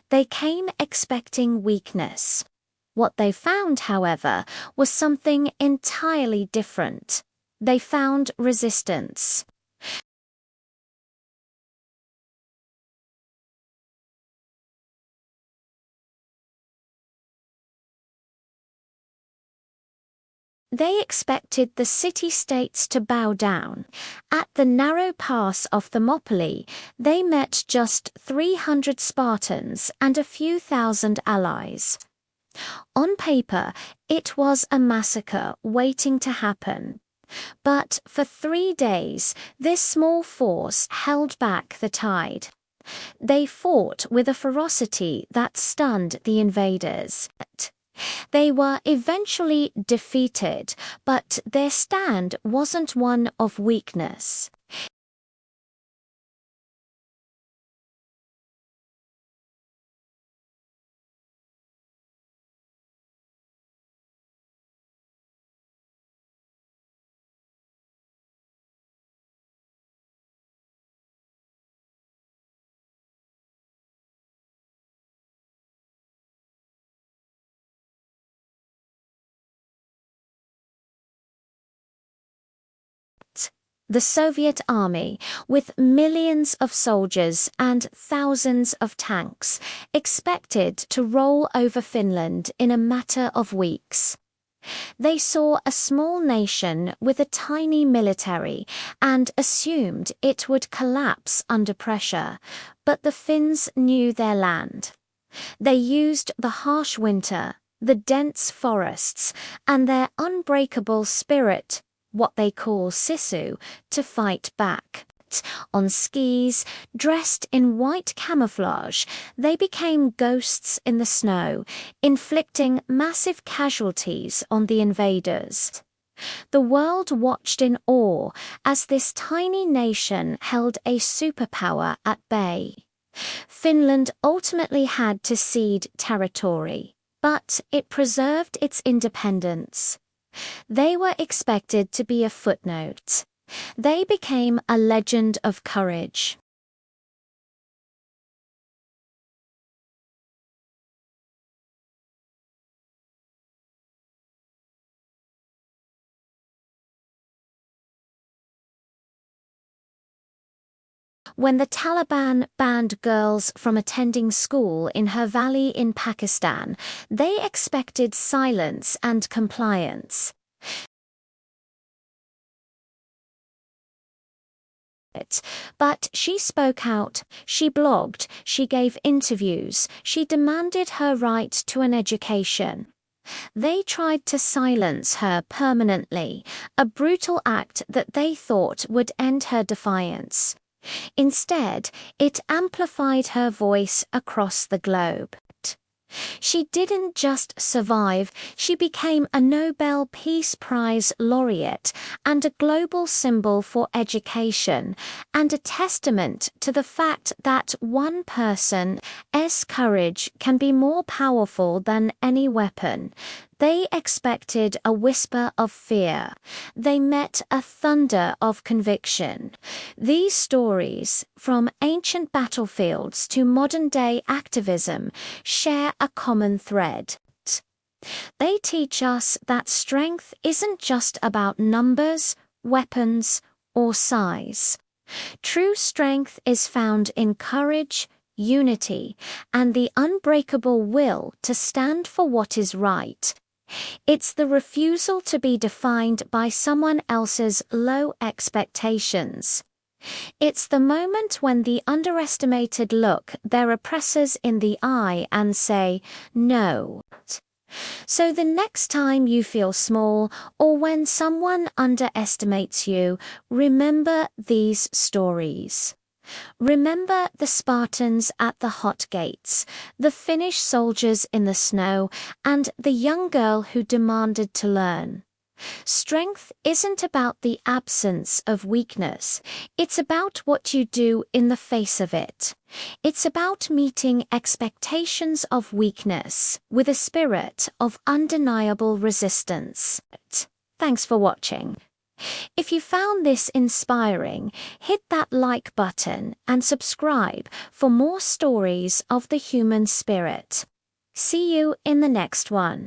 They came expecting weakness. What they found, however, was something entirely different. They found resistance. They expected the city-states to bow down. At the narrow pass of Thermopylae, they met just 300 Spartans and a few thousand allies. On paper, it was a massacre waiting to happen. But for 3 days, this small force held back the tide. They fought with a ferocity that stunned the invaders. They were eventually defeated, but their stand wasn't one of weakness. The Soviet army, with millions of soldiers and thousands of tanks, expected to roll over Finland in a matter of weeks. They saw a small nation with a tiny military and assumed it would collapse under pressure, but the Finns knew their land. They used the harsh winter, the dense forests, and their unbreakable spirit, what they call sisu, to fight back. On skis, dressed in white camouflage, they became ghosts in the snow, inflicting massive casualties on the invaders. The world watched in awe as this tiny nation held a superpower at bay. Finland ultimately had to cede territory, but it preserved its independence. They were expected to be a footnote. They became a legend of courage. When the Taliban banned girls from attending school in her valley in Pakistan, they expected silence and compliance. But she spoke out, she blogged, she gave interviews, she demanded her right to an education. They tried to silence her permanently, a brutal act that they thought would end her defiance. Instead, it amplified her voice across the globe. She didn't just survive, she became a Nobel Peace Prize laureate and a global symbol for education, and a testament to the fact that one person's courage can be more powerful than any weapon. They expected a whisper of fear. They met a thunder of conviction. These stories, from ancient battlefields to modern-day activism, share a common thread. They teach us that strength isn't just about numbers, weapons, or size. True strength is found in courage, unity, and the unbreakable will to stand for what is right. It's the refusal to be defined by someone else's low expectations. It's the moment when the underestimated look their oppressors in the eye and say, "No." So the next time you feel small, or when someone underestimates you, remember these stories. Remember the Spartans at the hot gates, the Finnish soldiers in the snow, and the young girl who demanded to learn. Strength isn't about the absence of weakness, it's about what you do in the face of it. It's about meeting expectations of weakness with a spirit of undeniable resistance. Thanks for watching. If you found this inspiring, hit that like button and subscribe for more stories of the human spirit. See you in the next one.